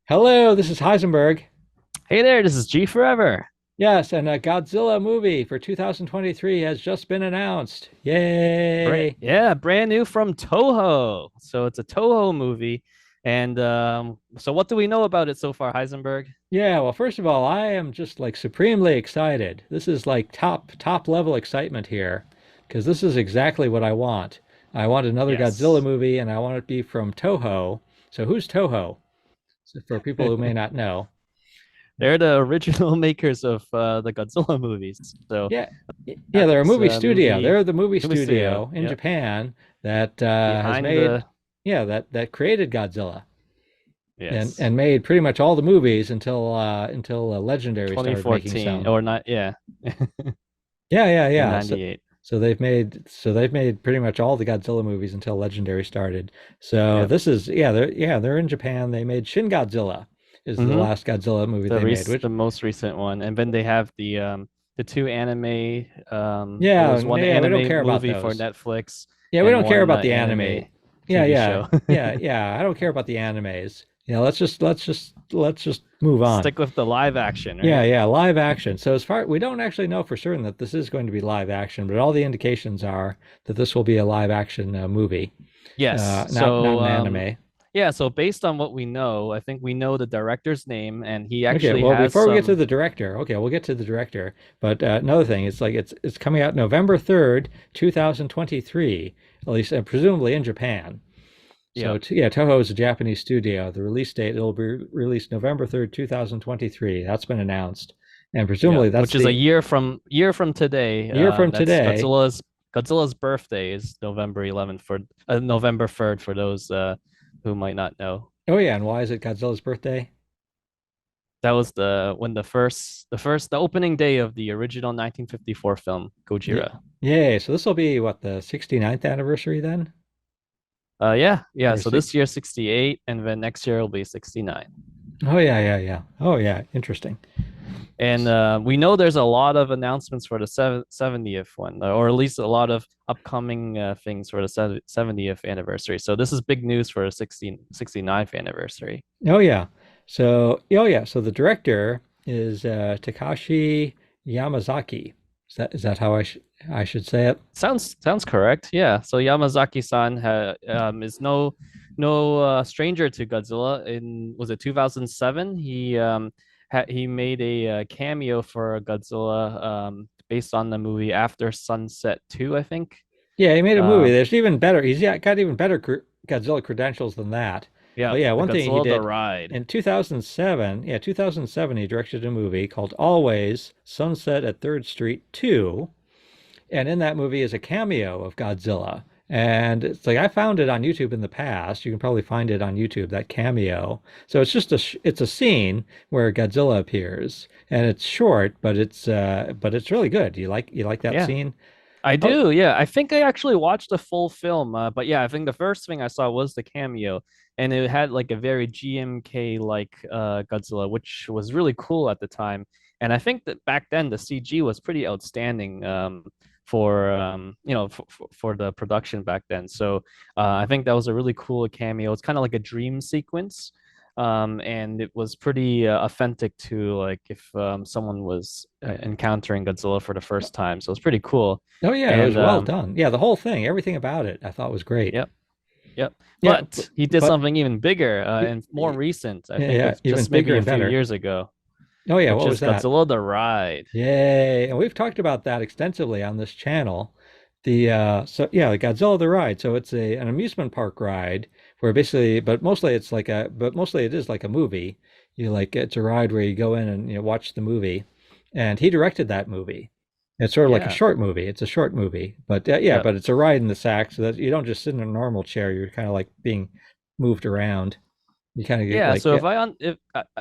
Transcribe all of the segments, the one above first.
Hello, this is Heisenberg. Hey there, this is G Forever. Yes, and a Godzilla movie for 2023 has just been announced. Yay! Brand new from Toho. So it's a Toho movie. And so what do we know about it so far, Heisenberg? Yeah, well, first of all, I am just like supremely excited. This is like top level excitement here because this is exactly what I want. I want another Godzilla Yes. movie and I want it to be from Toho. So who's Toho? So for people who may not know. They're the original makers of the Godzilla movies. So Yeah, yeah, they're a that's movie studio. They're the movie movie studio. studio in Yep. Japan that has Behind made, the yeah, that created Godzilla. and yes. and made pretty much all the movies until Legendary started making 2014 some. or not, yeah. Yeah, yeah, In yeah. So 98. so they've made pretty much all the Godzilla movies until Legendary started. So Yep. this is they're in Japan. They made Shin Godzilla is the Mm-hmm. last Godzilla movie they made, which The most recent one. And then they have the two anime there yeah, was one yeah, we don't anime care about movie for those. Netflix Yeah, we and don't care one about the anime anime. Yeah, TV yeah, show. yeah. I don't care about the animes. Let's just move on. Stick with the live action, Yeah, right? yeah, live action. So as far we don't actually know for certain that this is going to be live action, but all the indications are that this will be a live action movie, Yes. not So an anime. yeah, so based on what we know, I think we know the director's name and he Okay, actually well, has before we get to some. the director, okay, we'll get to the director. But another thing, it's coming out November 3rd, 2023, at least presumably in Japan. So Yeah. yeah, Toho is a Japanese studio. The release date it'll be released November 3rd, 2023. That's been announced, and Yeah, presumably that's which is a the year from today. year from That's today. Godzilla's birthday is November 11th for November 3rd for those who might not know. Oh yeah, and why is it Godzilla's birthday? That was the opening day of the original 1954 film Yeah. Gojira. Yay. So this will be what, the 69th anniversary then? Yeah. Or So six? this year 68, and then next year will be 69. Oh yeah, yeah, yeah. Oh yeah, interesting. And we know there's a lot of announcements for the 70th one, or at least a lot of upcoming things for the 70th anniversary. So this is big news for the 69th anniversary. Oh yeah. So the director is Takashi Yamazaki. Is that how I should say it? Sounds correct. Yeah. So Yamazaki-san is no stranger to Godzilla. In was it 2007? He made a cameo for Godzilla based on the movie After Sunset 2, I think. Yeah, he made a movie. Um, There's even better. He's got even better Godzilla credentials than that. yeah, But yeah, the one thing he Godzilla the did Ride. in 2007, yeah, 2007, he directed a movie called Always Sunset at Third Street 2. And in that movie is a cameo of Godzilla. And it's like I found it on YouTube in the past. You can probably find it on YouTube, that cameo. So it's just it's a scene where Godzilla appears, and it's short, but it's really good. You like that Yeah. scene? I Oh, do, yeah. I think I actually watched the full film, but yeah, I think the first thing I saw was the cameo, and it had like a very GMK like Godzilla, which was really cool at the time. And I think that back then the CG was pretty outstanding for for the production back then. So I think that was a really cool cameo. It's kind of like a dream sequence. And it was pretty authentic to like if someone was encountering Godzilla for the first time. So it's pretty cool. oh yeah, it was And well done. Yeah, the whole thing, everything about it, I thought was great. yep, yep. Yeah, but, But he did but something even bigger yeah, and more recent. I think yeah, of even just bigger maybe a and few better. years ago, Oh yeah, which what was is that? Godzilla the Ride. Yay. And we've talked about that extensively on this channel. The Godzilla the ride. So it's an amusement park ride where basically, but mostly it is like a movie. It's a ride where you go in and watch the movie. And he directed that movie. It's sort of like a Yeah, short movie. It's a short movie, but yeah, yeah. but it's a ride in the sack so that you don't just sit in a normal chair. You're kind of like being moved around. You kind of get Yeah, like, so if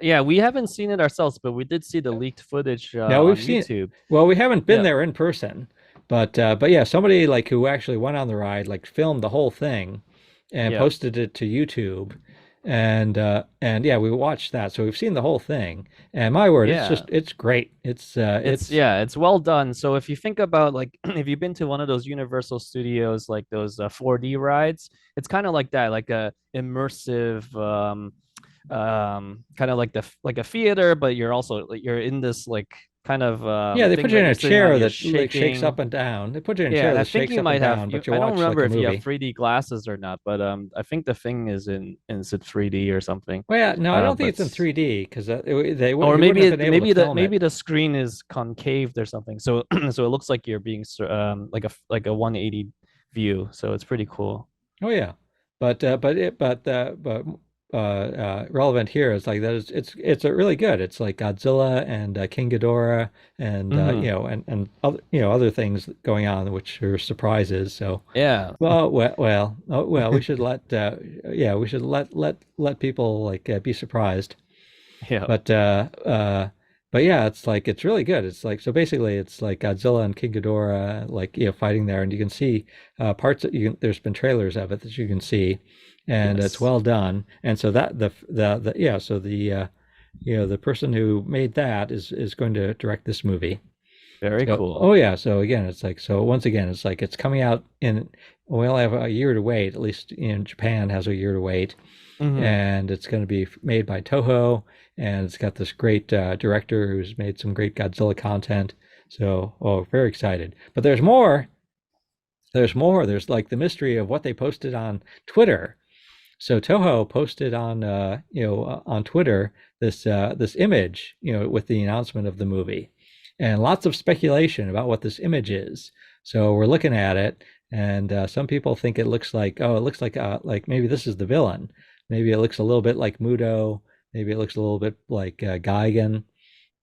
yeah, we haven't seen it ourselves, but we did see the leaked footage now we've on seen, YouTube. well, we haven't been Yeah, there in person, but yeah, somebody like who actually went on the ride, like filmed the whole thing and yeah. posted it to YouTube. And yeah, we watched that. So we've seen the whole thing. And my word, Yeah, it's great. It's it's well done. So if you think about like if you've been to one of those Universal Studios like those 4D rides, it's kind of like that, like a immersive kind of like the like a theater, but you're also like you're in this like kind of Yeah, they thing put you that in you're a sitting on, chair you're that like shakes up shaking. and down. They put you in a Yeah, chair and I that think shakes you up and might have down, you. but you I don't watch like remember a if you have movie. 3D glasses or not, but I think the thing is it 3D or something. Well, yeah, no, I don't think But it's in 3D because or he wouldn't have been able to maybe film it. the screen is concaved or something. So so it looks like you're being like a 180 view. So it's pretty cool. Oh yeah, but relevant here is like that is it's a really good. It's like Godzilla and King Ghidorah and Hmm. and other other things going on which are surprises. So Yeah. we should let we should let people like be surprised. Yeah. But yeah, it's like it's really good. It's like so basically it's like Godzilla and King Ghidorah like fighting there, and you can see parts that there's been trailers of it that you can see, and it's Yes. well done. And so that the yeah so the the person who made that is going to direct this movie. Very So cool. so again it's like so once again it's like it's coming out in we only have a year to wait. At least in Japan has a year to wait, Hmm. and it's going to be made by Toho, and it's got this great director who's made some great Godzilla content. So, oh, very excited. But there's more. There's more. There's like the mystery of what they posted on Twitter. So Toho posted on on Twitter this image with the announcement of the movie, and lots of speculation about what this image is. So we're looking at it, and some people think it looks like maybe this is the villain. Maybe it looks a little bit like Muto. Maybe it looks a little bit like Gigan,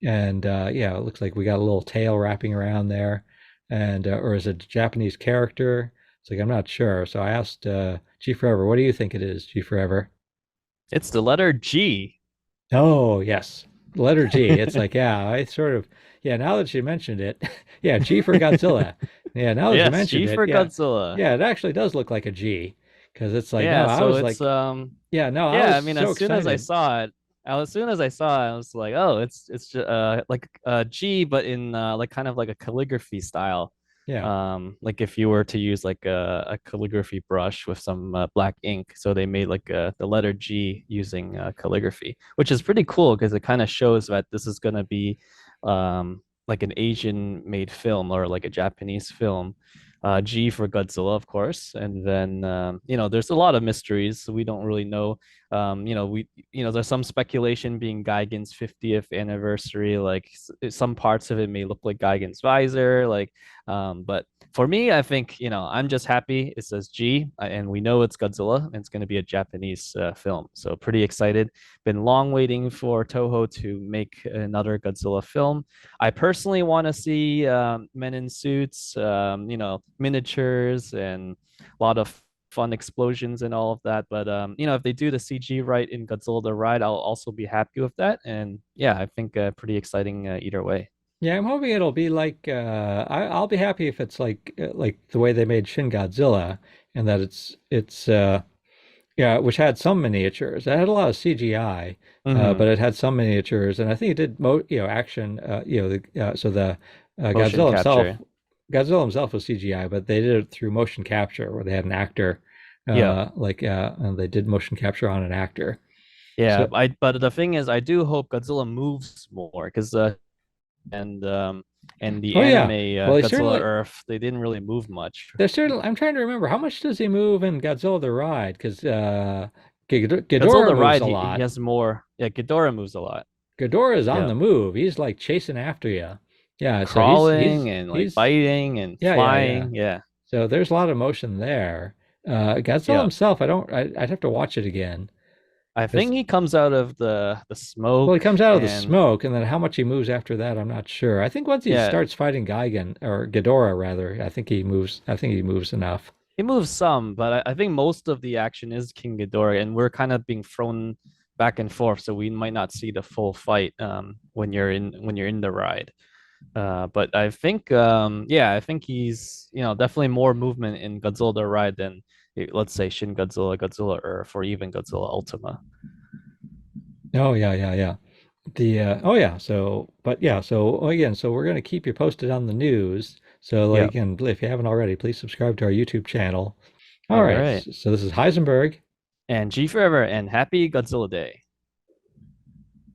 and yeah, it looks like we got a little tail wrapping around there, and or is it a Japanese character? It's like I'm not sure. So I asked G Forever, what do you think it is, G Forever? It's the letter G. Oh yes, letter G. It's like yeah, I sort of yeah. Now that you mentioned it, yeah, G for Godzilla. Yeah, now that you Yes, mentioned G it, for yeah, Godzilla. yeah, it actually does look like a G because it's like no, Yeah, I so was it's like yeah, no, I yeah, was I mean so as soon as I excited. saw it, as soon as I saw it, I was like, oh, it's just, like G but in like kind of like a calligraphy style. Yeah. Like if you were to use like a calligraphy brush with some black ink, so they made like the letter G using calligraphy, which is pretty cool because it kind of shows that this is gonna be like an Asian made film or like a Japanese film. G for Godzilla, of course, and then there's a lot of mysteries. So we don't really know. There's some speculation being Gigan's 50th anniversary. Like some parts of it may look like Gigan's visor. But for me, I think I'm just happy it says G, and we know it's Godzilla, and it's going to be a Japanese film. So pretty excited. Been long waiting for Toho to make another Godzilla film. I personally want to see men in suits, miniatures, and a lot of fun explosions and all of that. But if they do the CG right in Godzilla the Ride, I'll also be happy with that. And yeah, I think pretty exciting either way. Yeah, I'm hoping it'll be like I'll be happy if it's like the way they made Shin Godzilla, and that it's yeah, which had some miniatures. It had a lot of CGI, Hmm. but it had some miniatures, and I think it did mo action. So the Motion capture. Godzilla himself was CGI, but they did it through motion capture, where they had an actor, Yeah. and they did motion capture on an actor. Yeah, So but the thing is, I do hope Godzilla moves more because and the oh anime yeah, well he Godzilla certainly Earth, they didn't really move much. there's certainly I'm trying to remember how much does he move in Godzilla the Ride because Godzilla Ghidorah the moves Ride, a he lot. has more. Yeah, Ghidorah moves a lot. Ghidorah is on Yeah, the move. He's like chasing after you. Yeah, so crawling and like he's biting and yeah. flying. Yeah, So there's a lot of motion there. Godzilla yeah. himself, I'd have to watch it again I because think he comes out of the well, he smoke comes out of the and smoke, and then how much he moves after that, I'm not sure. I think once he yeah, starts fighting Gigan or Ghidorah rather, I think he moves. I think he moves enough. he moves some, but I think most of the action is King Ghidorah, and we're kind of being thrown back and forth, so we might not see the full fight when you're in the ride. But I think, yeah, I think he's, definitely more movement in Godzilla the Ride than, let's say, Shin Godzilla, Godzilla Earth, or even Godzilla Ultima. Oh yeah. The oh yeah, so but yeah, so again, so we're gonna keep you posted on the news. So Yeah. like, and if you haven't already, please subscribe to our YouTube channel. All All right, right. so this is Heisenberg. And G Forever and happy Godzilla Day.